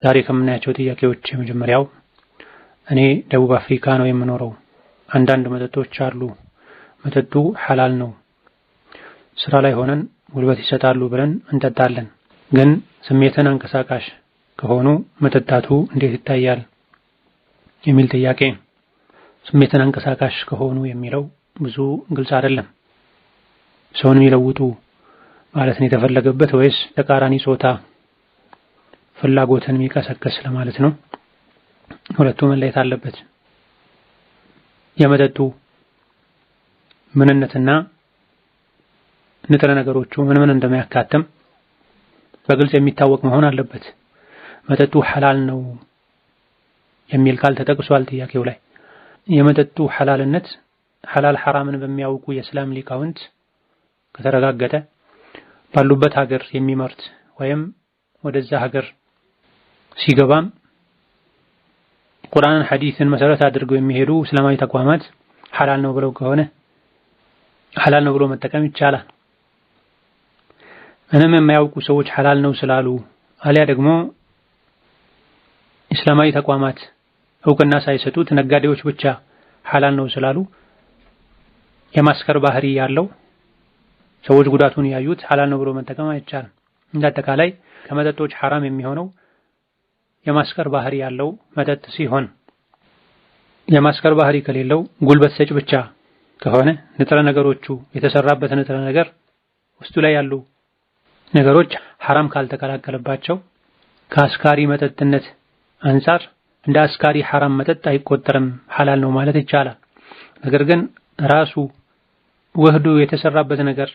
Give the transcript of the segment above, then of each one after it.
ዛሬ ከምናያቸው ጥያቄዎች የመጀመሪያው እኔ ደቡብ አፍሪካ ነው የምኖረው። አንዳንድ መጠጦች አሉ። መጠጡ ሐላል ነው። ስራ ላይ ሆነን ጉልበት ይሰጣሉ ብለን እንጠጣለን። ግን ስሜትን አንቀሳቃሽ ከሆኑ መጠጣቱ እንዴት ይታያል የሚል ጥያቄ። ስሜትን አንቀሳቃሽ ከሆኑ የሚለው ብዙ ግልጽ አይደለም። ሰውን የሚለውጡ ማለት ነው የተፈለገበት ወይስ ተቃራኒ ጾታ ፍላጎትን የሚቀሰቅስ ለማለት ነው? ሁለቱ መለየት አለበት። የመጠጡ ምንነትና ንጥረ ነገሮቹ ምን እንደሚያካትም በግልጽ የሚታወቅ መሆን አለበት። መጠጡ ሐላል ነው የሚል ቃል ተጠቅሷል ጥያቄው ላይ። የመጠጡ ሐላልነት ሐላል ሐራምን በሚያውቁ የእስላም ሊቃውንት ከተረጋገጠ ባሉበት ሀገር የሚመርት ወይም ወደዛ ሀገር ሲገባም ቁርአንን ሐዲስን መሰረት አድርገው የሚሄዱ እስላማዊ ተቋማት ሐላል ነው ብለው ከሆነ ሐላል ነው ብሎ መጠቀም ይቻላል። ምንም የማያውቁ ሰዎች ሐላል ነው ስላሉ አሊያ ደግሞ እስላማዊ ተቋማት እውቅና ሳይሰጡት ነጋዴዎች ብቻ ሐላል ነው ስላሉ የማስከር ባህሪ ያለው ሰዎች ጉዳቱን ያዩት ሐላል ነው ብሎ መጠቀም አይቻልም። እንዳጠቃላይ ከመጠጦች ሐራም የሚሆነው የማስከር ባህሪ ያለው መጠጥ ሲሆን የማስከር ባህሪ ከሌለው ጉልበት ሰጭ ብቻ ከሆነ ንጥረ ነገሮቹ የተሰራበት ንጥረ ነገር ውስጡ ላይ ያሉ ነገሮች ሐራም ካልተቀላቀለባቸው ከአስካሪ መጠጥነት አንፃር እንደ አስካሪ ሐራም መጠጥ አይቆጠርም፣ ሐላል ነው ማለት ይቻላል። ነገር ግን ራሱ ወህዱ የተሰራበት ነገር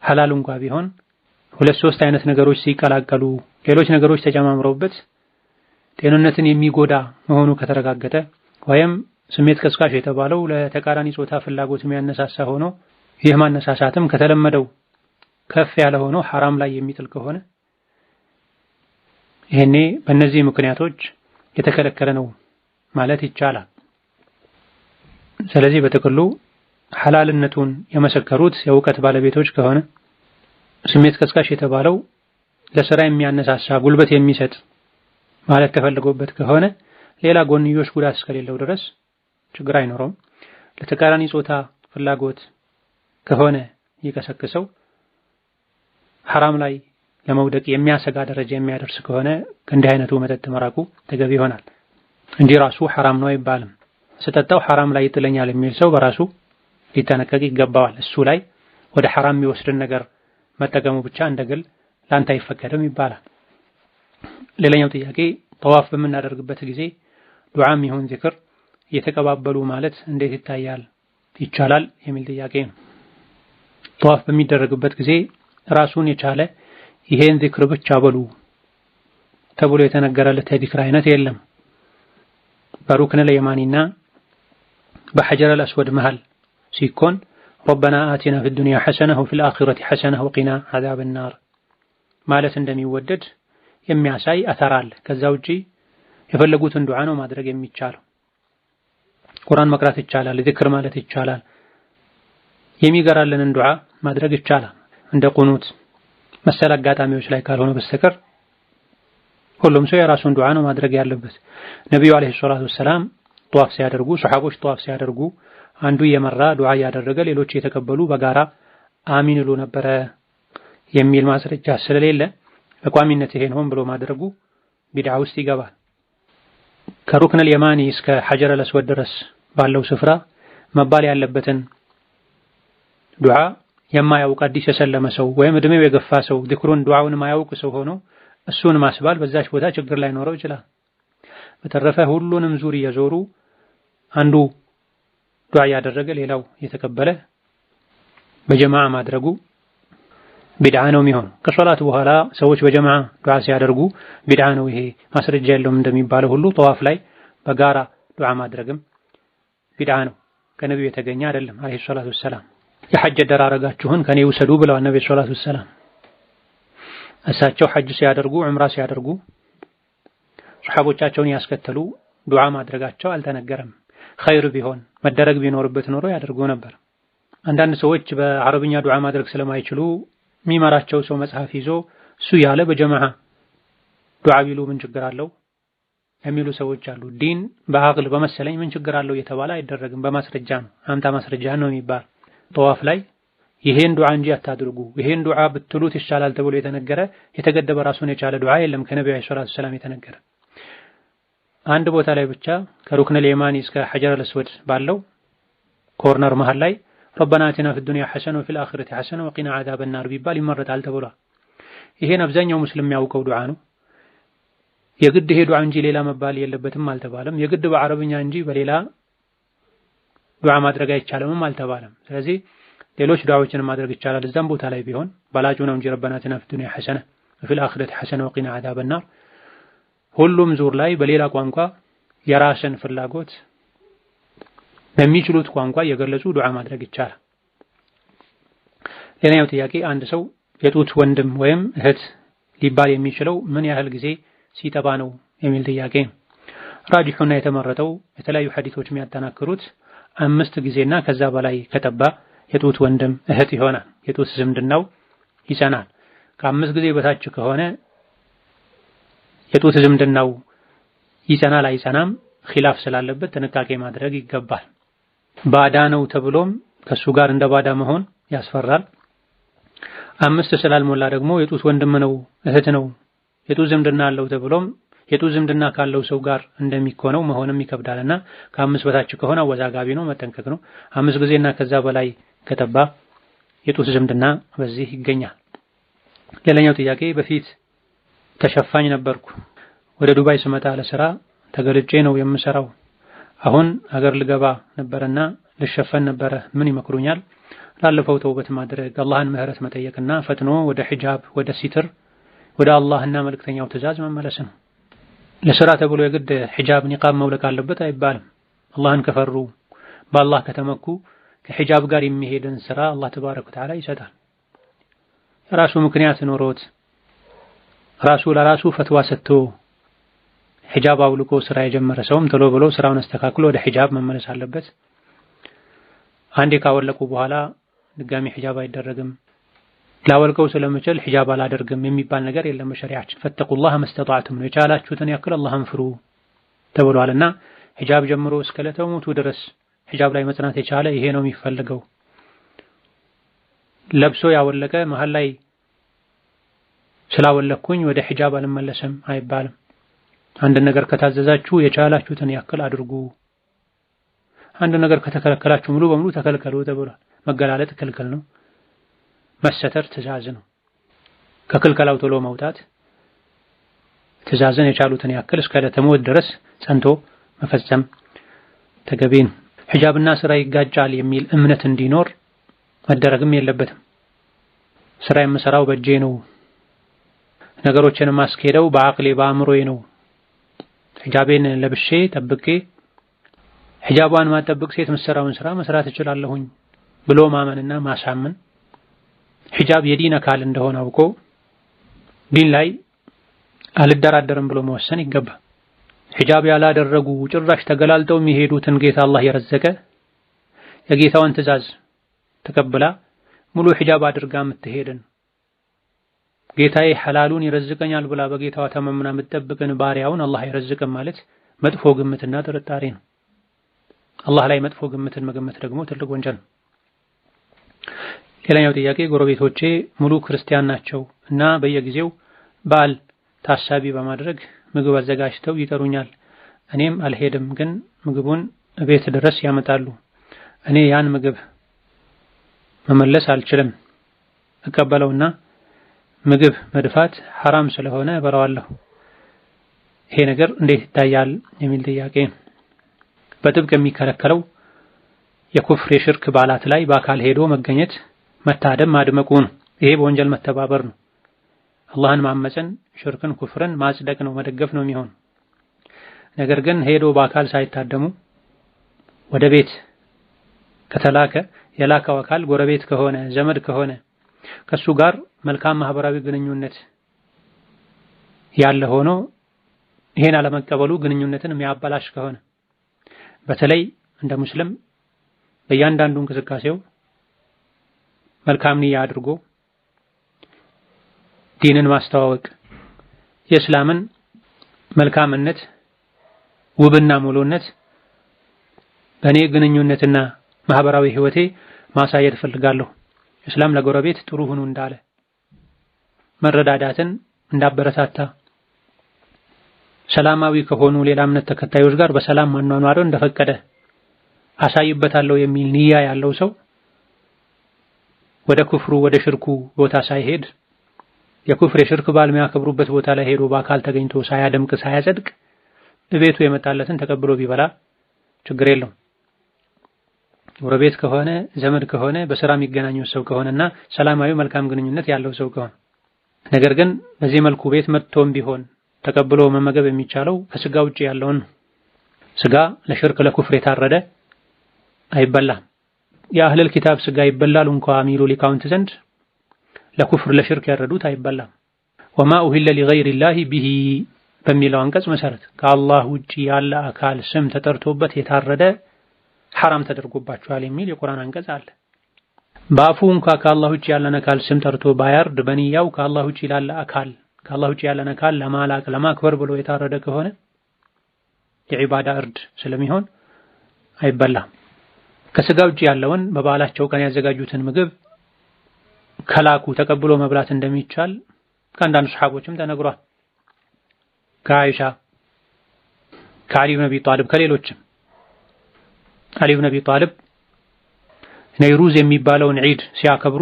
ሐላል እንኳን ቢሆን ሁለት ሶስት አይነት ነገሮች ሲቀላቀሉ ሌሎች ነገሮች ተጨማምረውበት ጤንነትን የሚጎዳ መሆኑ ከተረጋገጠ ወይም ስሜት ቀስቃሽ የተባለው ለተቃራኒ ጾታ ፍላጎት የሚያነሳሳ ሆኖ ይህ ማነሳሳትም ከተለመደው ከፍ ያለ ሆኖ ሐራም ላይ የሚጥል ከሆነ ይሄኔ በእነዚህ ምክንያቶች የተከለከለ ነው ማለት ይቻላል። ስለዚህ በጥቅሉ ሐላልነቱን የመሰከሩት የእውቀት ባለቤቶች ከሆነ ስሜት ቀስቃሽ የተባለው ለሥራ የሚያነሳሳ ጉልበት የሚሰጥ ማለት ተፈልጎበት ከሆነ ሌላ ጎንዮሽ ጉዳት እስከሌለው ድረስ ችግር አይኖረውም። ለተቃራኒ ጾታ ፍላጎት ከሆነ የቀሰቀሰው ሐራም ላይ ለመውደቅ የሚያሰጋ ደረጃ የሚያደርስ ከሆነ ከእንዲህ አይነቱ መጠጥ መራቁ ተገቢ ይሆናል እንጂ ራሱ ሐራም ነው አይባልም። ስጠጣው ሐራም ላይ ይጥለኛል የሚል ሰው በራሱ ሊጠነቀቅ ይገባዋል። እሱ ላይ ወደ ሐራም የሚወስድን ነገር መጠቀሙ ብቻ እንደግል ላንተ አይፈቀድም ይባላል። ሌላኛው ጥያቄ ጠዋፍ በምናደርግበት ጊዜ ዱዓም ይሁን ዚክር እየተቀባበሉ ማለት እንዴት ይታያል ይቻላል የሚል ጥያቄ ነው። ጠዋፍ በሚደረግበት ጊዜ ራሱን የቻለ ይሄን ዚክር ብቻ በሉ ተብሎ የተነገረለት የዚክር አይነት የለም። በሩክን ለየማኒና በሐጀር አልአስወድ መሃል ሲኮን ረበና አቲና ፊ ዱንያ ሐሰነህ ወፊል አኺረቲ ሐሰነህ ወቂና ዐዛበ ናር ማለት እንደሚወደድ የሚያሳይ አተር አለ። ከዛ ውጪ የፈለጉትን ዱዓ ነው ማድረግ የሚቻለው። ቁርአን መቅራት ይቻላል፣ ዚክር ማለት ይቻላል፣ የሚገራልንን ዱዓ ማድረግ ይቻላል። እንደ ቁኑት መሰል አጋጣሚዎች ላይ ካልሆነ በስተቀር ሁሉም ሰው የራሱን ዱዓ ነው ማድረግ ያለበት። ነብዩ አለይሂ ሰላቱ ወሰላም ጧፍ ሲያደርጉ ሱሐቦች ጧፍ ሲያደርጉ አንዱ የመራ ዱዓ ያደረገ ሌሎች የተቀበሉ በጋራ አሚን ይሉ ነበረ የሚል ማስረጃ ስለሌለ በቋሚነት ይሄን ሆን ብሎ ማድረጉ ቢድዓ ውስጥ ይገባል። ከሩክን የማኒ እስከ ሐጀር አልአስወድ ድረስ ባለው ስፍራ መባል ያለበትን ዱዓ የማያውቅ አዲስ የሰለመ ሰው ወይም እድሜው የገፋ ሰው ዚክሩን ዱዓውን የማያውቅ ሰው ሆኖ እሱን ማስባል በዛች ቦታ ችግር ላይ ኖረው ይችላል። በተረፈ ሁሉንም ዙር እየዞሩ አንዱ ዱዓ ያደረገ ሌላው የተቀበለ በጀማዓ ማድረጉ ቢድዓ ነው የሚሆነው። ከሶላት በኋላ ሰዎች በጀማዓ ዱዓ ሲያደርጉ ቢድዓ ነው ይሄ ማስረጃ የለውም እንደሚባለው ሁሉ ጠዋፍ ላይ በጋራ ዱዓ ማድረግም ቢድዓ ነው። ከነብዩ የተገኘ አይደለም አለይሂ ሰላቱ ወሰላም። የሐጅ ደራረጋችሁን ከኔ ውሰዱ ብለዋል ነብዩ ሰለላሁ ዐለይሂ ወሰለም። እሳቸው ሐጅ ሲያደርጉ ዑምራ ሲያደርጉ ሱሐቦቻቸውን ያስከተሉ ዱዓ ማድረጋቸው አልተነገረም። ኸይር ቢሆን መደረግ ቢኖርበት ኖሮ ያደርጉ ነበር። አንዳንድ ሰዎች በአረብኛ ዱዓ ማድረግ ስለማይችሉ የሚመራቸው ሰው መጽሐፍ ይዞ እሱ ያለ በጀማዓ ዱዓ ቢሉ ምን ችግር አለው? የሚሉ ሰዎች አሉ። ዲን በአቅል በመሰለኝ ምን ችግር አለው እየተባለ አይደረግም። በማስረጃ ነው፣ አምጣ ማስረጃ ነው የሚባል። ጠዋፍ ላይ ይሄን ዱዓ እንጂ አታድርጉ፣ ይሄን ዱዓ ብትሉት ይሻላል ተብሎ የተገደበ ራሱን የቻለ ዱዓ የለም ከነብዩ ሰለላሁ ዐለይሂ ወሰለም የተነገረ። አንድ ቦታ ላይ ብቻ ከሩክነል የማኒ እስከ ሐጀረል አስወድ ባለው ኮርነር መሃል ላይ ረበና አቲና ፊድ ዱንያ ሐሰነ ወፊል አኺረቲ ሐሰነ ወቂና ዐዛበን ናር ቢባል ይመረጣል ተብሏል። ይሄን አብዛኛው ሙስሊም የሚያውቀው ዱዓ ነው። የግድ ይሄ ዱዓ እንጂ ሌላ መባል የለበትም አልተባለም። የግድ በአረብኛ እንጂ በሌላ ዱዓ ማድረግ አይቻልምም አልተባለም። ስለዚህ ሌሎች ዱዓዎችን ማድረግ ይቻላል እዛም ቦታ ላይ ቢሆን ባላጩ ነው እንጂ ረበና አቲና ፊድ ዱንያ ሐሰነ ወፊል አኺረቲ ሐሰነ ወቂና ዐዛበን ናር ሁሉም ዙር ላይ በሌላ ቋንቋ የራስን ፍላጎት በሚችሉት ቋንቋ የገለጹ ዱዓ ማድረግ ይቻላል። ሌላኛው ጥያቄ አንድ ሰው የጡት ወንድም ወይም እህት ሊባል የሚችለው ምን ያህል ጊዜ ሲጠባ ነው የሚል ጥያቄ። ራጂሑና የተመረጠው የተለያዩ ሐዲሶች የሚያጠናክሩት 5 ጊዜና ከዛ በላይ ከጠባ የጡት ወንድም እህት ይሆናል። የጡት ዝምድናው ይጸናል። ከ5 ጊዜ በታች ከሆነ የጡት ዝምድናው ይጸናል አይጸናም ኺላፍ ስላለበት ጥንቃቄ ማድረግ ይገባል። ባዳ ነው ተብሎም ከሱ ጋር እንደ ባዳ መሆን ያስፈራል። 5 ስላልሞላ ደግሞ የጡት ወንድም ነው እህት ነው የጡት ዝምድና አለው ተብሎም የጡት ዝምድና ካለው ሰው ጋር እንደሚኮነው መሆንም ይከብዳልና ከ5 በታች ከሆነ አወዛጋቢ ነው፣ መጠንቀቅ ነው። 5 ጊዜና ከዛ በላይ ከጠባ የጡት ዝምድና በዚህ ይገኛል። ሌላኛው ጥያቄ በፊት ተሸፋኝ ነበርኩ። ወደ ዱባይ ስመጣ ለስራ ተገልጬ ነው የምሰራው። አሁን ሀገር ልገባ ነበርና ልሸፈን ነበረ። ምን ይመክሩኛል? ላለፈው ተውበት ማድረግ፣ አላህን ምህረት መጠየቅና ፈጥኖ ወደ ሒጃብ ወደ ሲትር ወደ አላህና መልእክተኛው ትእዛዝ መመለስ ነው። ለስራ ተብሎ የግድ ሒጃብ ኒቃብ መውለቅ አለበት አይባልም። አላህን ከፈሩ በአላህ ከተመኩ ከሒጃብ ጋር የሚሄድን ስራ አላህ ተባረከ ወተዓላ ይሰጣል። የራሱ ምክንያት ኖሮት ራሱ ለራሱ ፈትዋ ሰጥቶ ሒጃብ አውልቆ ስራ የጀመረ ሰውም ቶሎ ብሎ ስራውን አስተካክሎ ወደ ሒጃብ መመለስ አለበት። አንዴ ካወለቁ በኋላ ድጋሚ ሒጃብ አይደረግም። ላወልቀው ስለምችል ሒጃብ አላደርግም የሚባል ነገር የለም በሸሪዓችን። ፈተቁላህ መስተጣዕቱም ነው፣ የቻላችሁትን ያክል አላህን ፍሩ ተብሏልና ሒጃብ ጀምሮ እስከ ለተሞቱ ድረስ ሒጃብ ላይ መጽናት የቻለ ይሄ ነው የሚፈልገው። ለብሶ ያወለቀ መሃል ላይ ስላወለኩኝ ወደ ሒጃብ አልመለስም አይባልም። አንድ ነገር ከታዘዛችሁ የቻላችሁትን ያክል አድርጉ፣ አንድ ነገር ከተከለከላችሁ ሙሉ በሙሉ ተከልከሉ ተብሏል። መገላለጥ ክልክል ነው፣ መሰተር ትእዛዝ ነው። ከክልከላው ቶሎ መውጣት ትእዛዝን የቻሉትን ያክል እስከ ለተሞት ድረስ ጸንቶ መፈጸም ተገቢ ነው። ሒጃብና ስራ ይጋጫል የሚል እምነት እንዲኖር መደረግም የለበትም። ስራ የምሰራው በእጄ ነው፣ ነገሮችን ማስኬደው በአቅሌ በአእምሮዬ ነው፣ ሒጃቤን ለብሼ ጠብቄ ሒጃቧን ማጠብቅ ሴት የምትሰራውን ስራ መስራት እችላለሁኝ ብሎ ማመንና ማሳመን ሒጃብ የዲን አካል እንደሆነ አውቆ ዲን ላይ አልደራደርም ብሎ መወሰን ይገባል። ሒጃብ ያላደረጉ ጭራሽ ተገላልጠው የሚሄዱትን ጌታ አላህ የረዘቀ የጌታውን ትእዛዝ ተቀብላ ሙሉ ሒጃብ አድርጋ የምትሄድን ጌታዬ ሐላሉን ይረዝቀኛል ብላ በጌታዋ ተመምና የምትጠብቅን ባሪያውን አላህ አይረዝቅም ማለት መጥፎ ግምትና ጥርጣሬ ነው። አላህ ላይ መጥፎ ግምትን መገመት ደግሞ ትልቅ ወንጀል ነው። ሌላኛው ጥያቄ ጎረቤቶቼ ሙሉ ክርስቲያን ናቸው እና በየጊዜው በዓል ታሳቢ በማድረግ ምግብ አዘጋጅተው ይጠሩኛል። እኔም አልሄድም፣ ግን ምግቡን ቤት ድረስ ያመጣሉ። እኔ ያን ምግብ መመለስ አልችልም። እቀበለውና ምግብ መድፋት ሐራም ስለሆነ እበላዋለሁ። ይሄ ነገር እንዴት ይታያል የሚል ጥያቄ። በጥብቅ የሚከለከለው የኩፍር የሽርክ በዓላት ላይ በአካል ሄዶ መገኘት፣ መታደም፣ ማድመቁ ነው። ይሄ በወንጀል መተባበር ነው። አላህን ማመፅን፣ ሽርክን፣ ኩፍርን ማጽደቅ ነው፣ መደገፍ ነው የሚሆን። ነገር ግን ሄዶ በአካል ሳይታደሙ ወደ ቤት ከተላከ የላከው አካል ጎረቤት ከሆነ ዘመድ ከሆነ ከሱ ጋር መልካም ማህበራዊ ግንኙነት ያለ ሆኖ ይሄን አለመቀበሉ ግንኙነትን የሚያበላሽ ከሆነ በተለይ እንደ ሙስሊም በእያንዳንዱ እንቅስቃሴው መልካም ንያ አድርጎ ዲንን ማስተዋወቅ የእስላምን መልካምነት ውብና ሙሉነት በእኔ ግንኙነትና ማህበራዊ ህይወቴ ማሳየት ፈልጋለሁ። እስላም ለጎረቤት ጥሩ ሁኑ እንዳለ፣ መረዳዳትን እንዳበረታታ፣ ሰላማዊ ከሆኑ ሌላ እምነት ተከታዮች ጋር በሰላም ማኗኗርን እንደፈቀደ አሳይበታለሁ የሚል ንያ ያለው ሰው ወደ ኩፍሩ ወደ ሽርኩ ቦታ ሳይሄድ የኩፍር የሽርክ በዓል የሚያከብሩበት ቦታ ላይ ሄዶ በአካል ተገኝቶ ሳያደምቅ ሳያጸድቅ እቤቱ የመጣለትን ተቀብሎ ቢበላ ችግር የለውም። ጎረቤት ከሆነ ዘመድ ከሆነ በስራ የሚገናኙ ሰው ከሆነና ሰላማዊ መልካም ግንኙነት ያለው ሰው ከሆነ፣ ነገር ግን በዚህ መልኩ ቤት መጥቶም ቢሆን ተቀብሎ መመገብ የሚቻለው ከስጋ ውጪ ያለውን ስጋ ለሽርክ ለኩፍር የታረደ አይበላም። የአህለል ኪታብ ስጋ ይበላል እንኳን ሚሉ ሊቃውንት ዘንድ ለኩፍር ለሽርክ ያረዱት አይበላም። ወማ ኡሂለ ሊገይሪላሂ ቢሂ በሚለው አንቀጽ መሰረት ከአላህ ውጪ ያለ አካል ስም ተጠርቶበት የታረደ ሐራም ተደርጎባቸዋል የሚል የቁርአን አንቀጽ አለ። በአፉ እንኳን ከአላህ ውጪ ያለን አካል ስም ጠርቶ ባያርድ በንያው ከአላህ ውጪ ያለን አካል ለማላቅ ለማክበር ብሎ የታረደ ከሆነ የዒባዳ እርድ ስለሚሆን አይበላም። ከስጋ ውጪ ያለውን በበዓላቸው ቀን ያዘጋጁትን ምግብ ከላኩ ተቀብሎ መብላት እንደሚቻል ከአንዳንድ ሰሓቦችም ተነግሯል። ከአይሻ፣ ከዓሊ ብን አቢ ጣሊብ፣ ከሌሎችም ዓሊ ብን አቢ ጣሊብ ነይሩዝ የሚባለውን ዒድ ሲያከብሩ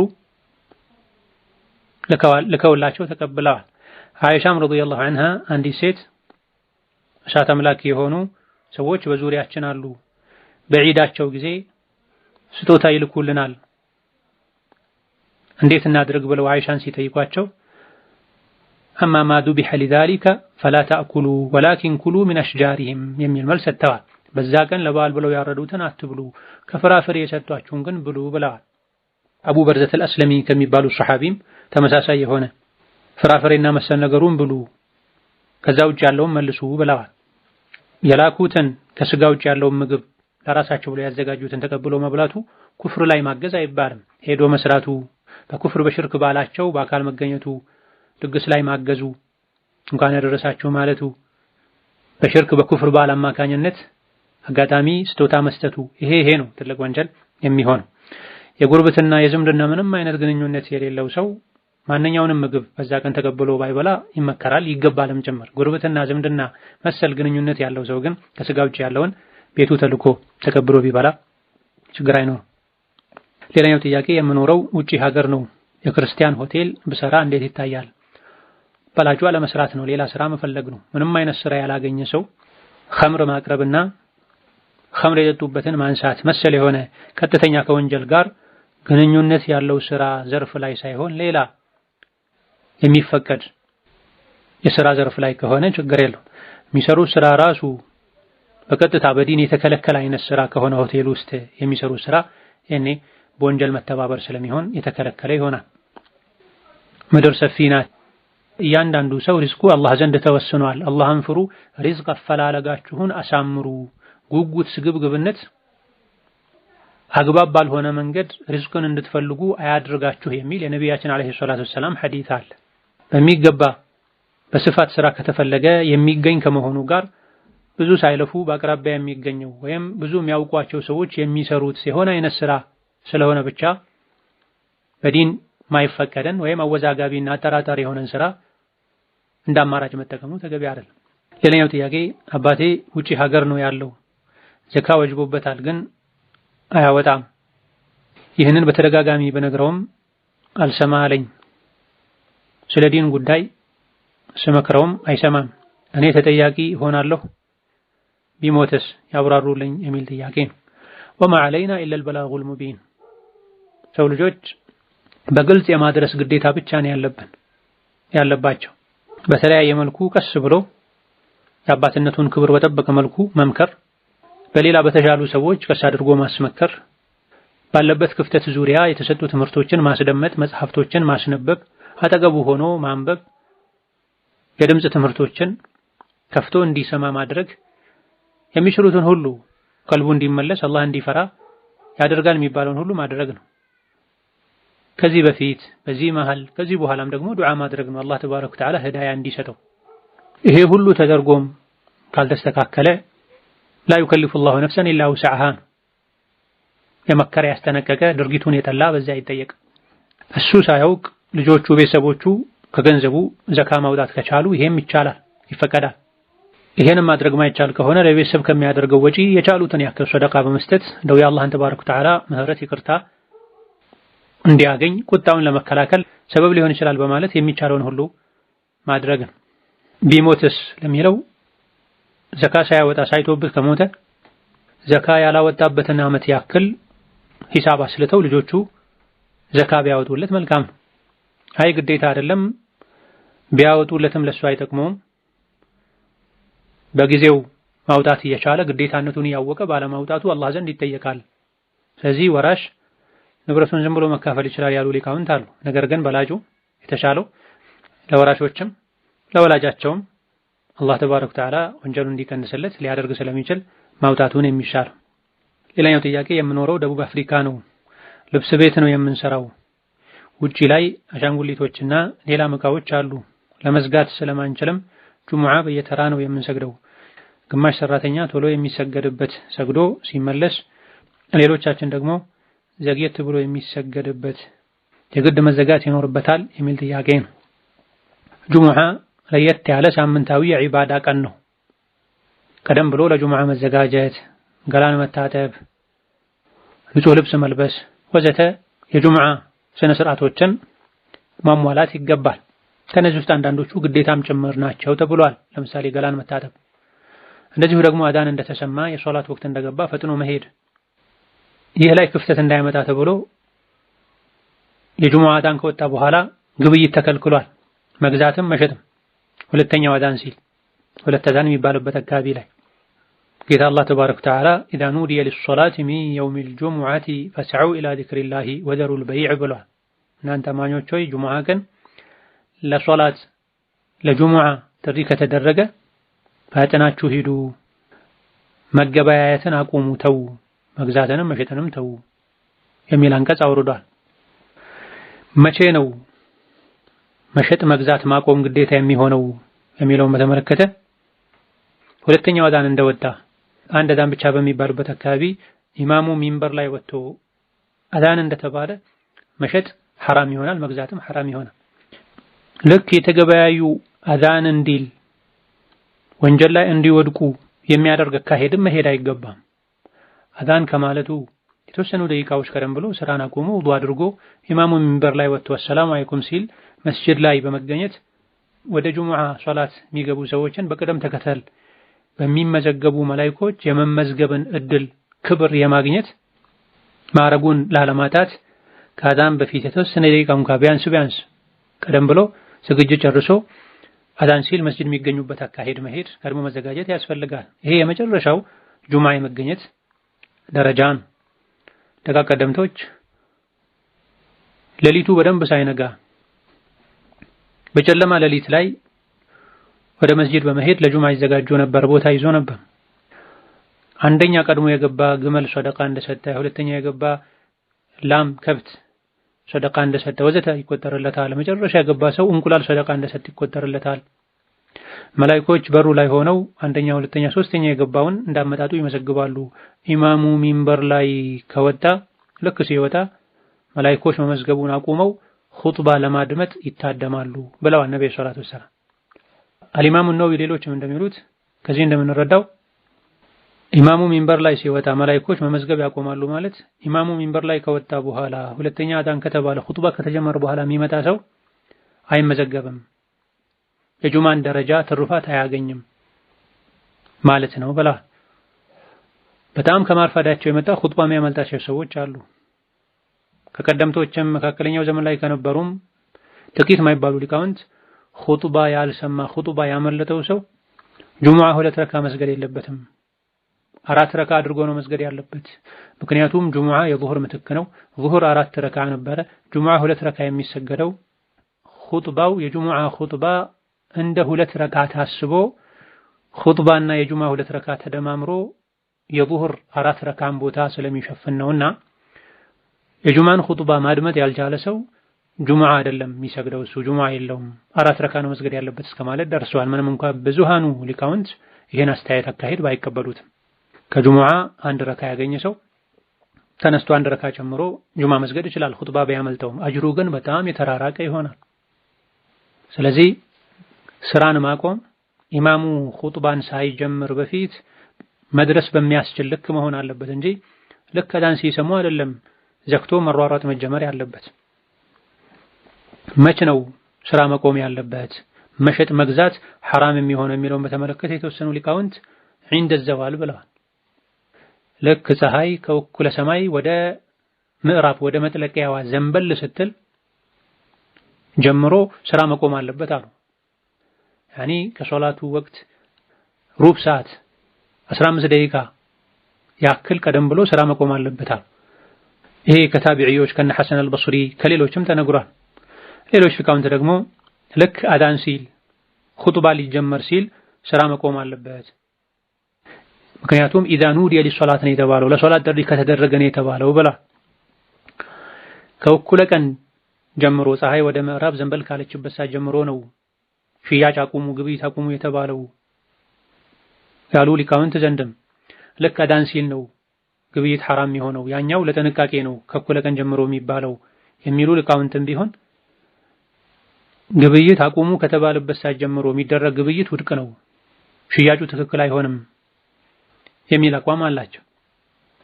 ልከውላቸው ተቀብለዋል። አይሻም ረዲየላሁ ዐንሃ አንዲት ሴት እሳት አምላክ የሆኑ ሰዎች በዙሪያችን አሉ፣ በዒዳቸው ጊዜ ስጦታ ይልኩልናል፣ እንዴት እናድርግ ብለው አይሻን ሲጠይቋቸው አማ ማ ዱቢሐ ሊዛሊከ ፈላ ተእኩሉ ወላኪን ኩሉ ሚን አሽጃሪሂም የሚል መልስ ሰጥተዋል። በዛ ቀን ለበዓል ብለው ያረዱትን አትብሉ፣ ከፍራፍሬ የሰጧችሁን ግን ብሉ ብለዋል። አቡ በርዘት አልአስለሚ ከሚባሉ ሰሓቢም ተመሳሳይ የሆነ ፍራፍሬና መሰል ነገሩን ብሉ፣ ከዛ ውጭ ያለውን መልሱ ብለዋል። የላኩትን ከስጋ ውጭ ያለውን ምግብ ለራሳቸው ብለው ያዘጋጁትን ተቀብሎ መብላቱ ኩፍር ላይ ማገዝ አይባልም። ሄዶ መስራቱ፣ በኩፍር በሽርክ ባላቸው በአካል መገኘቱ፣ ድግስ ላይ ማገዙ፣ እንኳን ያደረሳችሁ ማለቱ፣ በሽርክ በኩፍር ባል አማካኝነት አጋጣሚ ስጦታ መስጠቱ፣ ይሄ ነው ትልቅ ወንጀል የሚሆነው። የጉርብትና የዝምድና ምንም አይነት ግንኙነት የሌለው ሰው ማንኛውንም ምግብ በዛ ቀን ተቀብሎ ባይበላ ይመከራል፣ ይገባልም ጭምር። ጉርብትና ዝምድና መሰል ግንኙነት ያለው ሰው ግን ከስጋ ውጭ ያለውን ቤቱ ተልኮ ተቀብሎ ቢበላ ችግር አይኖርም። ሌላኛው ጥያቄ የምኖረው ውጪ ሀገር ነው፣ የክርስቲያን ሆቴል ብሰራ እንዴት ይታያል? በላጩ አለመስራት ነው፣ ሌላ ስራ መፈለግ ነው። ምንም አይነት ስራ ያላገኘ ሰው ኸምር ማቅረብና ኸምር የጠጡበትን ማንሳት መሰል የሆነ ቀጥተኛ ከወንጀል ጋር ግንኙነት ያለው ስራ ዘርፍ ላይ ሳይሆን ሌላ የሚፈቀድ የስራ ዘርፍ ላይ ከሆነ ችግር የለው። የሚሰሩ ስራ ራሱ በቀጥታ በዲን የተከለከለ አይነት ስራ ከሆነ ሆቴል ውስጥ የሚሰሩ ስራ እኔ በወንጀል መተባበር ስለሚሆን የተከለከለ ይሆናል። ምድር ሰፊ ናት። እያንዳንዱ ሰው ሪዝቁ አላህ ዘንድ ተወስኗል። አላህን ፍሩ፣ ሪዝቅ አፈላለጋችሁን አሳምሩ። ጉጉት፣ ስግብግብነት አግባብ ባልሆነ መንገድ ሪዝቅን እንድትፈልጉ አያድርጋችሁ የሚል የነቢያችን አለይሂ ሰላቱ ወሰላም ሐዲስ አለ። በሚገባ በስፋት ስራ ከተፈለገ የሚገኝ ከመሆኑ ጋር ብዙ ሳይለፉ በአቅራቢያ የሚገኘው ወይም ብዙ የሚያውቋቸው ሰዎች የሚሰሩት የሆነ አይነት ስራ ስለሆነ ብቻ በዲን ማይፈቀደን ወይም አወዛጋቢና አጠራጣሪ የሆነን ስራ እንደ አማራጭ መጠቀሙ ተገቢ አይደለም። ሌላኛው ጥያቄ አባቴ ውጪ ሀገር ነው ያለው፣ ዘካ ወጅቦበታል ግን አያወጣም። ይህንን በተደጋጋሚ በነግረውም አልሰማ አለኝ። ስለ ዲን ጉዳይ ስመክረውም አይሰማም። እኔ ተጠያቂ ሆናለሁ፣ ቢሞትስ ያብራሩልኝ የሚል ጥያቄ ነው። ወማ ዐለይና ኢላ አልበላጉል ሙቢን። ሰው ልጆች በግልጽ የማድረስ ግዴታ ብቻ ነው ያለባቸው። በተለያየ መልኩ ቀስ ብሎ የአባትነቱን ክብር በጠበቀ መልኩ መምከር፣ በሌላ በተሻሉ ሰዎች ቀስ አድርጎ ማስመከር፣ ባለበት ክፍተት ዙሪያ የተሰጡ ትምህርቶችን ማስደመጥ፣ መጽሐፍቶችን ማስነበብ፣ አጠገቡ ሆኖ ማንበብ፣ የድምጽ ትምህርቶችን ከፍቶ እንዲሰማ ማድረግ፣ የሚችሉትን ሁሉ ቀልቡ እንዲመለስ አላህ እንዲፈራ ያደርጋል የሚባለውን ሁሉ ማድረግ ነው። ከዚህ በፊት በዚህ መሃል ከዚህ በኋላም ደግሞ ዱዓ ማድረግ ነው፣ አላህ ተባረከ ወተዓላ ሂዳያ እንዲሰጠው። ይሄ ሁሉ ተደርጎም ካልተስተካከለ ላ ዩከሊፉ ላሁ ነፍሰን ኢላ ውስዐሃ የመከረ ያስጠነቀቀ ድርጊቱን የጠላ በዚያ አይጠየቅ። እሱ ሳያውቅ ልጆቹ ቤተሰቦቹ ከገንዘቡ ዘካ ማውጣት ከቻሉ ይሄም ይቻላል፣ ይፈቀዳል። ይሄንም ማድረግ ማይቻል ከሆነ ለቤተሰብ ከሚያደርገው ወጪ የቻሉትን ያክል ሰደቃ በመስጠት እንደው የአላህን ተባረከ ወተዓላ ምህረት ይቅርታ እንዲያገኝ ቁጣውን ለመከላከል ሰበብ ሊሆን ይችላል በማለት የሚቻለውን ሁሉ ማድረግ ነው። ቢሞትስ ለሚለው ዘካ ሳያወጣ ሳይቶብት ከሞተ ዘካ ያላወጣበትን ዓመት ያክል ሂሳብ አስልተው ልጆቹ ዘካ ቢያወጡለት መልካም ነው። አይ ግዴታ አይደለም ቢያወጡለትም ለሱ አይጠቅመውም፣ በጊዜው ማውጣት እየቻለ ግዴታነቱን ያወቀ ባለማውጣቱ አላህ ዘንድ ይጠየቃል። ስለዚህ ወራሽ ንብረቱን ዝም ብሎ መካፈል ይችላል ያሉ ሊቃውንት አሉ። ነገር ግን በላጩ የተሻለው ለወራሾችም ለወላጃቸውም አላህ ተባረከ ወተዓላ ወንጀሉን እንዲቀንስለት ሊያደርግ ስለሚችል ማውጣቱን የሚሻል። ሌላኛው ጥያቄ የምኖረው ደቡብ አፍሪካ ነው። ልብስ ቤት ነው የምንሰራው። ውጪ ላይ አሻንጉሊቶችና ሌላም ዕቃዎች አሉ። ለመዝጋት ስለማንችልም ጁሙዓ በየተራ ነው የምንሰግደው። ግማሽ ሰራተኛ ቶሎ የሚሰገድበት ሰግዶ ሲመለስ፣ ሌሎቻችን ደግሞ ዘግየት ብሎ የሚሰገድበት የግድ መዘጋት ይኖርበታል የሚል ጥያቄ ነው። ጁሙዓ ለየት ያለ ሳምንታዊ የዒባዳ ቀን ነው። ቀደም ብሎ ለጁሙዓ መዘጋጀት፣ ገላን መታጠብ፣ ንጹህ ልብስ መልበስ ወዘተ የጁሙዓ ስነ ስርዓቶችን ማሟላት ይገባል። ከነዚህ ውስጥ አንዳንዶቹ ግዴታም ጭምር ናቸው ተብሏል። ለምሳሌ ገላን መታጠብ፣ እንደዚሁ ደግሞ አዳን እንደተሰማ የሶላት ወቅት እንደገባ ፈጥኖ መሄድ። ይህ ላይ ክፍተት እንዳይመጣ ተብሎ የጁሙዓ አዳን ከወጣ በኋላ ግብይት ተከልክሏል። መግዛትም መሸጥም ሁለተኛው አዳን ሲል ሁለት አዳን የሚባልበት አካባቢ ላይ ጌታ አላህ ተባረከ ወተዓላ ኢዛ ኑዲየ ሊሶላቲ ሚን የውሚል ጁሙዓቲ ፈስዐው ኢላ ዚክሪላሂ ወዘሩል በይዕ ብሏል። እናንተ አማኞች ሆይ ጁሙዓ ቀን ለሶላት ለጁሙዓ ጥሪ ከተደረገ ፈጥናችሁ ሂዱ፣ መገበያየትን አቁሙ፣ ተው፣ መግዛትንም መሸጥንም ተው የሚል አንቀጽ አውርዷል። መቼ ነው መሸጥ መግዛት ማቆም ግዴታ የሚሆነው የሚለውን በተመለከተ ሁለተኛው አዳን እንደወጣ አንድ አዳን ብቻ በሚባልበት አካባቢ ኢማሙ ሚንበር ላይ ወጥቶ አዳን እንደተባለ መሸጥ ሐራም ይሆናል፣ መግዛትም ሐራም ይሆናል። ልክ የተገበያዩ አዳን እንዲል ወንጀል ላይ እንዲወድቁ የሚያደርግ አካሄድም መሄድ አይገባም። አዳን ከማለቱ የተወሰኑ ደቂቃዎች ቀደም ብሎ ስራን አቁሞ ውዱእ አድርጎ ኢማሙ ሚንበር ላይ ወጥቶ አሰላሙ አለይኩም ሲል መስጂድ ላይ በመገኘት ወደ ጁሙዓ ሶላት የሚገቡ ሰዎችን በቅደም ተከተል በሚመዘገቡ መላእክቶች የመመዝገብን እድል ክብር የማግኘት ማረጉን ላለማጣት ከአዳን በፊት የተወሰነ ደቂቃ እንኳን ቢያንስ ቀደም ብሎ ዝግጅት ጨርሶ አዳን ሲል መስጂድ የሚገኙበት አካሄድ መሄድ ቀድሞ መዘጋጀት ያስፈልጋል። ይሄ የመጨረሻው ጁሙዓ የመገኘት ደረጃ ነው። ደጋ ቀደምቶች ሌሊቱ በደንብ ሳይነጋ በጨለማ ሌሊት ላይ ወደ መስጂድ በመሄድ ለጁሙዓ ይዘጋጁ ነበር፣ ቦታ ይዞ ነበር። አንደኛ ቀድሞ የገባ ግመል ሰደቃ እንደሰጠ፣ ሁለተኛ የገባ ላም ከብት ሰደቃ እንደሰጠ ወዘተ ይቆጠርለታል። መጨረሻ የገባ ሰው እንቁላል ሰደቃ እንደሰጠ ይቆጠርለታል። መላእክቶች በሩ ላይ ሆነው አንደኛ፣ ሁለተኛ፣ ሶስተኛ የገባውን እንዳመጣጡ ይመዘግባሉ። ኢማሙ ሚንበር ላይ ከወጣ ልክ ሲወጣ መላእክቶች መመዝገቡን አቁመው ኹጥባ ለማድመጥ ይታደማሉ ብለዋል ነብዩ ሰለላሁ ዐለይሂ ወሰለም። አልኢማሙ ነወዊ ሌሎችም እንደሚሉት ከዚህ እንደምንረዳው ኢማሙ ሚንበር ላይ ሲወጣ መላእክቶች መመዝገብ ያቆማሉ ማለት ኢማሙ ሚንበር ላይ ከወጣ በኋላ ሁለተኛ አዳን ከተባለ ኹጥባ ከተጀመረ በኋላ የሚመጣ ሰው አይመዘገብም፣ የጁማን ደረጃ ትሩፋት አያገኝም ማለት ነው ብላ። በጣም ከማርፋዳቸው የመጣ ኹጥባ የሚያመልጣቸው ሰዎች አሉ። ከቀደምቶችም መካከለኛው ዘመን ላይ ከነበሩም ጥቂት የማይባሉ ሊቃውንት ኹጥባ ያልሰማ ኹጥባ ያመለጠው ሰው ጁሙዓ 2 ረካ መስገድ የለበትም፣ 4 ረካ አድርጎ ነው መስገድ ያለበት። ምክንያቱም ጁሙዓ የዙህር ምትክ ነው። ዙህር 4 ረካ ነበረ። ጁሙዓ 2 ረካ የሚሰገደው ኹጥባው የጁሙዓ ኹጥባ እንደ 2 ረካ ታስቦ ኹጥባና የጁሙዓ 2 ረካ ተደማምሮ የዙህር 4 ረካን ቦታ ስለሚሸፍን ነውና የጁሙዓን ኹጥባ ማድመጥ ያልቻለ ሰው ጁሙዓ አይደለም የሚሰግደው፣ እሱ ጁሙዓ የለውም፣ 4 ረካ ነው መስገድ ያለበት እስከማለት ደርሷል። ምንም እንኳን ብዙሃኑ ሊቃውንት ይሄን አስተያየት አካሄድ ባይቀበሉትም ከጁሙዓ አንድ ረካ ያገኘ ሰው ተነስቶ አንድ ረካ ጨምሮ ጁማ መስገድ ይችላል፣ ኹጥባ ቢያመልጠውም። አጅሩ ግን በጣም የተራራቀ ይሆናል። ስለዚህ ስራን ማቆም ኢማሙ ኹጥባን ሳይጀምር በፊት መድረስ በሚያስችል ልክ መሆን አለበት እንጂ ልክ አዳን ሲሰሙ አይደለም ዘግቶ መሯሯጥ መጀመር ያለበት። መች ነው ስራ መቆም ያለበት? መሸጥ መግዛት ሐራም የሚሆነው የሚለውን በተመለከተ የተወሰኑ ሊቃውንት ዒንደ ዘዋል ብለዋል። ልክ ፀሐይ ከእኩለ ሰማይ ወደ ምዕራብ ወደ መጥለቂያዋ ዘንበል ስትል ጀምሮ ስራ መቆም አለበት አሉ። ያኒ ከሶላቱ ወቅት ሩብ ሰዓት 15 ደቂቃ ያክል ቀደም ብሎ ስራ መቆም አለበት አሉ። ይሄ ከታቢዒዎች ከነ ሐሰን አልበስሪ ከሌሎችም ተነግሯል። ሌሎች ሊቃውንት ደግሞ ልክ አዳን ሲል ኹጥባ ሊጀመር ሲል ስራ መቆም አለበት። ምክንያቱም ኢዛ ኑዲየ ሊሶላት ነው የተባለው፣ ለሶላት ጥሪ ከተደረገ ነው የተባለው ብላ ከእኩለ ቀን ጀምሮ ፀሐይ ወደ ምዕራብ ዘንበል ካለችበት ሰዓት ጀምሮ ነው ሽያጭ አቁሙ፣ ግብይት አቁሙ የተባለው ያሉ ሊቃውንት ዘንድም ልክ አዳን ሲል ነው ግብይት ሐራም የሆነው፣ ያኛው ለጥንቃቄ ነው ከእኩለ ቀን ጀምሮ የሚባለው የሚሉ ሊቃውንትም ቢሆን ግብይት አቁሙ ከተባለበት ሰዓት ጀምሮ የሚደረግ ግብይት ውድቅ ነው፣ ሽያጩ ትክክል አይሆንም የሚል አቋም አላቸው።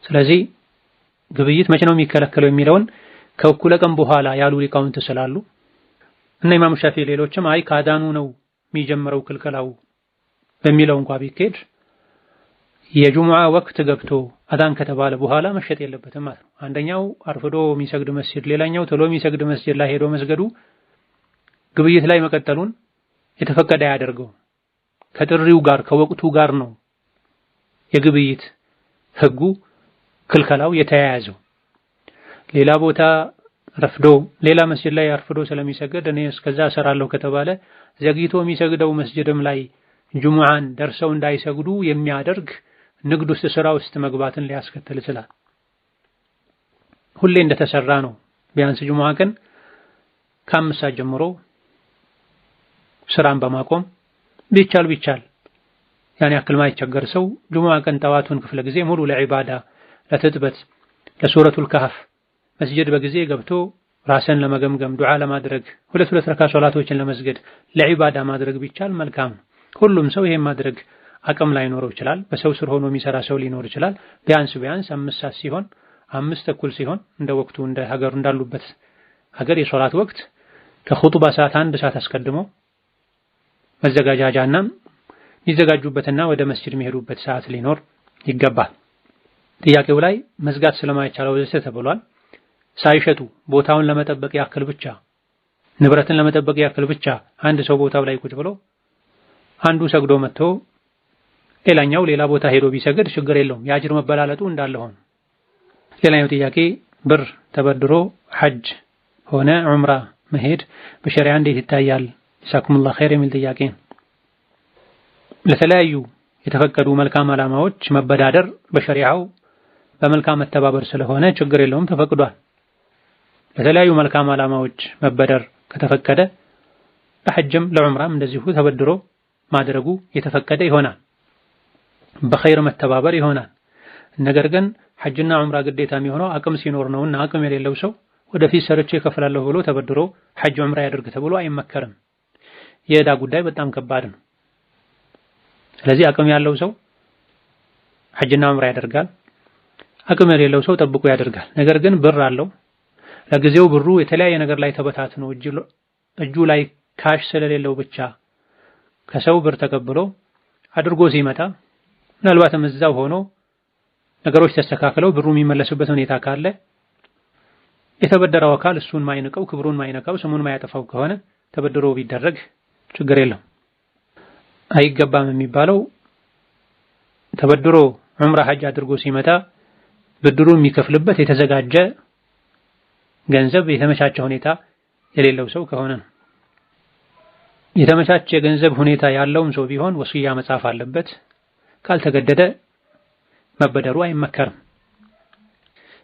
ስለዚህ ግብይት መቼ ነው የሚከለከለው የሚለውን ከእኩለ ቀን በኋላ ያሉ ሊቃውንት ስላሉ እና ኢማሙ ሻፊዒ ሌሎችም አይ ካዳኑ ነው የሚጀምረው ክልከላው በሚለው እንኳን ቢኬድ የጁሙዓ ወቅት ገብቶ አዳን ከተባለ በኋላ መሸጥ የለበትም ማለት ነው። አንደኛው አርፍዶ የሚሰግድ መስጂድ፣ ሌላኛው ቶሎ የሚሰግድ መስጂድ ላይ ሄዶ መስገዱ ግብይት ላይ መቀጠሉን የተፈቀደ ያደርገው። ከጥሪው ጋር ከወቅቱ ጋር ነው የግብይት ህጉ ክልከላው የተያያዘው። ሌላ ቦታ ረፍዶ ሌላ መስጂድ ላይ አርፍዶ ስለሚሰግድ እኔ እስከዛ እሰራለሁ ከተባለ ዘግይቶ የሚሰግደው መስጂድም ላይ ጁሙዓን ደርሰው እንዳይሰግዱ የሚያደርግ ንግድ ውስጥ ስራ ውስጥ መግባትን ሊያስከትል ይችላል። ሁሌ እንደተሰራ ነው። ቢያንስ ጁሙዓ ቀን ከ5 ሰዓት ጀምሮ ስራን በማቆም ቢቻል ያን ያክል ማይቸገር ሰው ጁሙዓ ቀን ጠዋቱን ክፍለ ጊዜ ሙሉ ለዒባዳ ለትጥበት ለሱረቱል ከህፍ መስጂድ በጊዜ ገብቶ ራስን ለመገምገም ዱዓ ለማድረግ ሁለት ረካ ሶላቶችን ለመስገድ ለዒባዳ ማድረግ ቢቻል መልካም ነው። ሁሉም ሰው ይሄን ማድረግ አቅም ላይኖረው ይችላል። በሰው ስር ሆኖ የሚሰራ ሰው ሊኖር ይችላል። ቢያንስ 5 ሰዓት ሲሆን 5 ተኩል ሲሆን እንደ ወቅቱ እንደ ሀገሩ እንዳሉበት ሀገር የሶላት ወቅት ከኹጥባ ሰዓት 1 ሰዓት አስቀድሞ መዘጋጃጃና የሚዘጋጁበትና ወደ መስጂድ የሚሄዱበት ሰዓት ሊኖር ይገባል። ጥያቄው ላይ መዝጋት ስለማይቻለው ወዘተ ተብሏል። ሳይሸጡ ቦታውን ለመጠበቅ ያክል ብቻ ንብረትን ለመጠበቅ ያክል ብቻ አንድ ሰው ቦታው ላይ ቁጭ ብሎ አንዱ ሰግዶ መጥቶ ሌላኛው ሌላ ቦታ ሄዶ ቢሰግድ ችግር የለውም፣ የአጅር መበላለጡ እንዳለ ሆኖ። ሌላኛው ጥያቄ ብር ተበድሮ ሐጅ ሆነ ዑምራ መሄድ በሸሪዓ እንዴት ይታያል? ጀዛኩሙላህ ኸይር የሚል ጥያቄ። ለተለያዩ የተፈቀዱ መልካም ዓላማዎች መበዳደር በሸሪዓው በመልካም መተባበር ስለሆነ ችግር የለውም፣ ተፈቅዷል። ለተለያዩ መልካም ዓላማዎች መበደር ከተፈቀደ ለሐጅም ለዑምራም እንደዚሁ ተበድሮ ማድረጉ የተፈቀደ ይሆናል፣ በኸይር መተባበር ይሆናል። ነገር ግን ሐጅና ዑምራ ግዴታ የሚሆነው አቅም ሲኖር ነውና አቅም የሌለው ሰው ወደፊት ሰርቼ እከፍላለሁ ብሎ ተበድሮ ሐጅ ዑምራ ያድርግ ተብሎ አይመከርም። የዕዳ ጉዳይ በጣም ከባድ ነው። ስለዚህ አቅም ያለው ሰው ሐጅና ዑምራ ያደርጋል፣ አቅም የሌለው ሰው ጠብቆ ያደርጋል። ነገር ግን ብር አለው፣ ለጊዜው ብሩ የተለያየ ነገር ላይ ተበታትኖ እጁ ላይ ካሽ ስለሌለው ብቻ ከሰው ብር ተቀብሎ አድርጎ ሲመጣ ምናልባትም እዛው ሆኖ ነገሮች ተስተካክለው ብሩ የሚመለስበት ሁኔታ ካለ የተበደረው አካል እሱን ማይንቀው ክብሩን ማይነካው ስሙን ማያጠፋው ከሆነ ተበድሮ ቢደረግ ችግር የለም። አይገባም የሚባለው ተበድሮ ዑምራ ሐጅ አድርጎ ሲመጣ ብድሩን የሚከፍልበት የተዘጋጀ ገንዘብ የተመቻቸ ሁኔታ የሌለው ሰው ከሆነ ነው። የተመቻቸ የገንዘብ ሁኔታ ያለውም ሰው ቢሆን ወስያ መጻፍ አለበት። ካልተገደደ መበደሩ አይመከርም።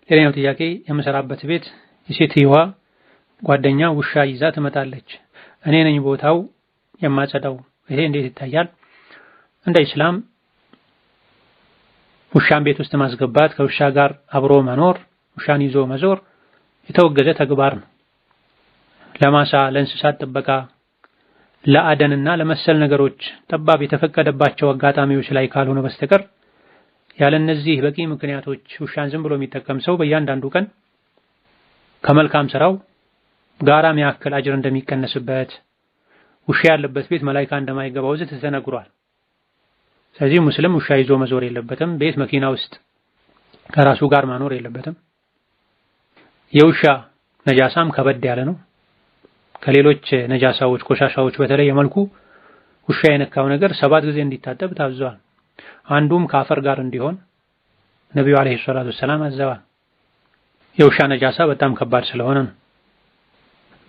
ሌላኛው ጥያቄ የምሰራበት ቤት የሴትየዋ ጓደኛ ውሻ ይዛ ትመጣለች። እኔ ነኝ ቦታው የማጸዳው፣ ይሄ እንዴት ይታያል? እንደ ኢስላም ውሻን ቤት ውስጥ ማስገባት፣ ከውሻ ጋር አብሮ መኖር፣ ውሻን ይዞ መዞር የተወገዘ ተግባር ነው። ለማሳ ለእንስሳት ጥበቃ ለአደንና ለመሰል ነገሮች ጠባብ የተፈቀደባቸው አጋጣሚዎች ላይ ካልሆነ በስተቀር ያለ እነዚህ በቂ ምክንያቶች ውሻን ዝም ብሎ የሚጠቀም ሰው በእያንዳንዱ ቀን ከመልካም ስራው ጋራ የሚያክል አጅር እንደሚቀነስበት፣ ውሻ ያለበት ቤት መላኢካ እንደማይገባው ወዘተ ተነግሯል። ስለዚህ ሙስሊም ውሻ ይዞ መዞር የለበትም። ቤት መኪና ውስጥ ከራሱ ጋር ማኖር የለበትም። የውሻ ነጃሳም ከበድ ያለ ነው። ከሌሎች ነጃሳዎች ቆሻሻዎች በተለየ መልኩ ውሻ የነካው ነገር 7 ጊዜ እንዲታጠብ ታዟል። አንዱም ከአፈር ጋር እንዲሆን ነብዩ አለይሂ ሰላቱ ሰላም አዘዋል። የውሻ ነጃሳ በጣም ከባድ ስለሆነ ነው።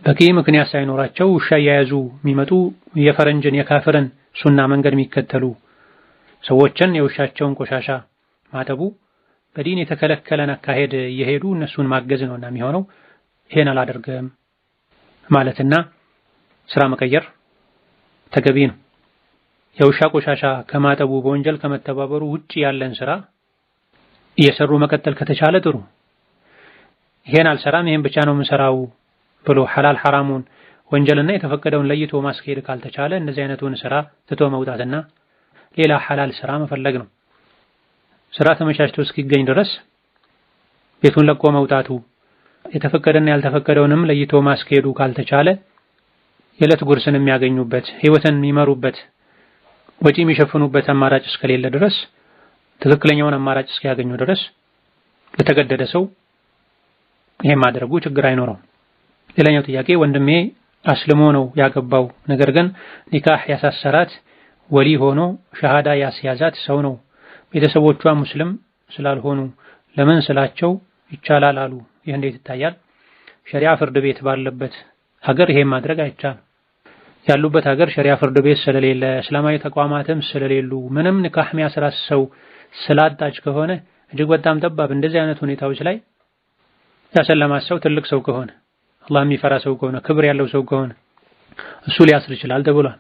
በቂ ምክንያት ሳይኖራቸው ውሻ እየያዙ የሚመጡ የፈረንጅን የካፍርን ሱና መንገድ የሚከተሉ ሰዎችን የውሻቸውን ቆሻሻ ማጠቡ በዲን የተከለከለን አካሄድ እየሄዱ እነሱን ማገዝ ነውና የሚሆነው። ይሄን አላደርግም ማለትና ስራ መቀየር ተገቢ ነው። የውሻ ቆሻሻ ከማጠቡ በወንጀል ከመተባበሩ ውጪ ያለን ስራ እየሰሩ መቀጠል ከተቻለ ጥሩ። ይሄን አልሰራም ይሄን ብቻ ነው የምሰራው ብሎ ሐላል ሐራሙን ወንጀልና የተፈቀደውን ለይቶ ማስኬድ ካልተቻለ እንደዚህ አይነቱን ስራ ትቶ መውጣትና ሌላ ሐላል ስራ መፈለግ ነው። ስራ ተመቻችቶ እስኪገኝ ድረስ ቤቱን ለቆ መውጣቱ የተፈቀደና ያልተፈቀደውንም ለይቶ ማስኬዱ ካልተቻለ የዕለት ጉርስን የሚያገኙበት ህይወትን የሚመሩበት ወጪ የሚሸፍኑበት አማራጭ እስከሌለ ድረስ ትክክለኛውን አማራጭ እስኪያገኙ ድረስ ለተገደደ ሰው ይሄን ማድረጉ ችግር አይኖረውም። ሌላኛው ጥያቄ ወንድሜ አስልሞ ነው ያገባው፣ ነገር ግን ኒካህ ያሳሰራት ወሊ ሆኖ ሸሃዳ ያስያዛት ሰው ነው። ቤተሰቦቿ ሙስሊም ስላልሆኑ ለምን ስላቸው ይቻላል አሉ። ይህ እንዴት ይታያል? ሸሪዓ ፍርድ ቤት ባለበት ሀገር ይሄን ማድረግ አይቻልም። ያሉበት ሀገር ሸሪዓ ፍርድ ቤት ስለሌለ እስላማዊ ተቋማትም ስለሌሉ ምንም ኒካህ የሚያስራት ሰው ስላጣች ከሆነ እጅግ በጣም ጠባብ እንደዚህ አይነት ሁኔታዎች ላይ ያሰለማት ሰው ትልቅ ሰው ከሆነ አላህ የሚፈራ ሰው ከሆነ ክብር ያለው ሰው ከሆነ እሱ ሊያስር ይችላል ተብሏል።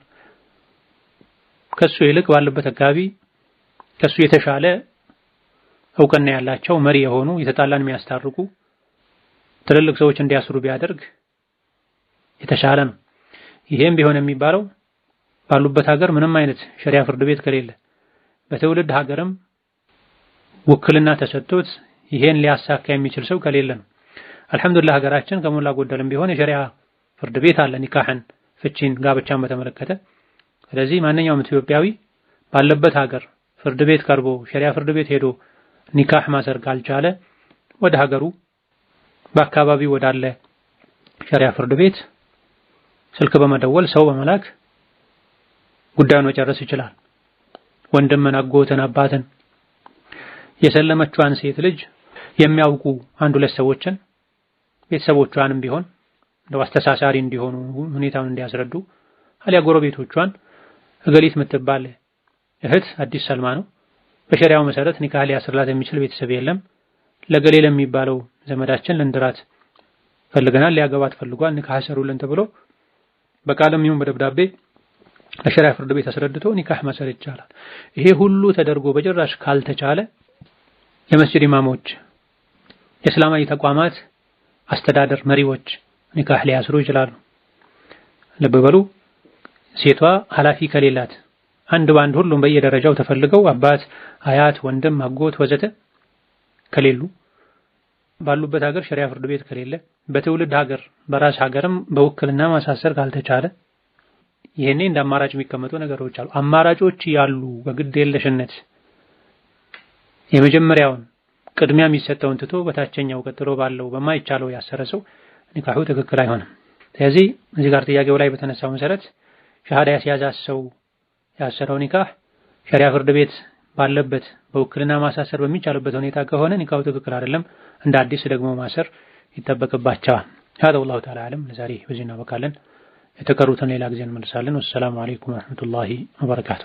ከሱ ይልቅ ባለበት አካባቢ ከሱ የተሻለ እውቅና ያላቸው መሪ የሆኑ የተጣላን የሚያስታርቁ ትልልቅ ሰዎች እንዲያስሩ ቢያደርግ የተሻለ ነው። ይሄም ቢሆን የሚባለው ባሉበት ሀገር ምንም አይነት ሸሪዓ ፍርድ ቤት ከሌለ በትውልድ ሀገርም ውክልና ተሰጥቶት ይሄን ሊያሳካ የሚችል ሰው ከሌለ ነው። አልሐምዱሊላህ ሀገራችን ከሞላ ጎደልም ቢሆን የሸሪዓ ፍርድ ቤት አለ፣ ኒካህን፣ ፍቺን፣ ጋብቻን በተመለከተ። ስለዚህ ማንኛውም ኢትዮጵያዊ ባለበት ሀገር ፍርድ ቤት ቀርቦ ሸሪዓ ፍርድ ቤት ሄዶ ኒካህ ማሰር ካልቻለ ወደ ሀገሩ በአካባቢው ወዳለ ሸሪዓ ፍርድ ቤት ስልክ በመደወል ሰው በመላክ ጉዳዩን መጨረስ ይችላል። ወንድምን፣ አጎትን፣ አባትን የሰለመችዋን ሴት ልጅ የሚያውቁ አንድ ሁለት ሰዎችን ቤተሰቦቿንም ቢሆን እንደው አስተሳሳሪ እንዲሆኑ ሁኔታውን እንዲያስረዱ አሊያ ጎረቤቶቿን እገሊት የምትባል እህት አዲስ ሰልማ ነው በሸሪዓው መሰረት ኒካህ ሊያስርላት የሚችል ቤተሰብ የለም፣ ለገሌ ለሚባለው ዘመዳችን ልንድራት ፈልገናል፣ ሊያገባት ፈልጓል፣ ኒካህ አሰሩልን ተብሎ በቃልም ይሁን በደብዳቤ ለሸሪዓ ፍርድ ቤት አስረድቶ ኒካህ ማሰር ይቻላል። ይሄ ሁሉ ተደርጎ በጭራሽ ካልተቻለ የመስጂድ ኢማሞች፣ የእስላማዊ ተቋማት አስተዳደር መሪዎች ኒካህ ሊያስሩ ይችላሉ። ልብ በሉ፣ ሴቷ ኃላፊ ከሌላት አንድ ባንድ ሁሉም በየደረጃው ተፈልገው አባት፣ አያት፣ ወንድም፣ አጎት ወዘተ ከሌሉ ባሉበት ሀገር ሸሪዓ ፍርድ ቤት ከሌለ በትውልድ ሀገር በራስ ሀገርም በውክልና ማሳሰር ካልተቻለ ይሄኔ እንደ አማራጭ የሚቀመጡ ነገሮች አሉ። አማራጮች ያሉ በግድ የለሽነት የመጀመሪያውን ቅድሚያ የሚሰጠውን ትቶ በታችኛው ቀጥሎ ባለው በማይቻለው ያሰረ ሰው ኒካሁ ትክክል አይሆንም። ስለዚህ እዚህ ጋር ጥያቄው ላይ በተነሳው መሰረት ሸሃዳ ያስያዛት ሰው ያሰረው ኒካህ ሸሪዓ ፍርድ ቤት ባለበት በውክልና ማሳሰር በሚቻልበት ሁኔታ ከሆነ ኒካሁ ትክክል አይደለም፣ እንደ አዲስ ደግሞ ማሰር ይጠበቅባቸዋል። هذا والله تعالى أعلم። ለዛሬ በዚህ እናበቃለን። የተቀሩትን ሌላ ጊዜ እንመልሳለን። ወሰላሙ አለይኩም ወራህመቱላሂ ወበረካቱ።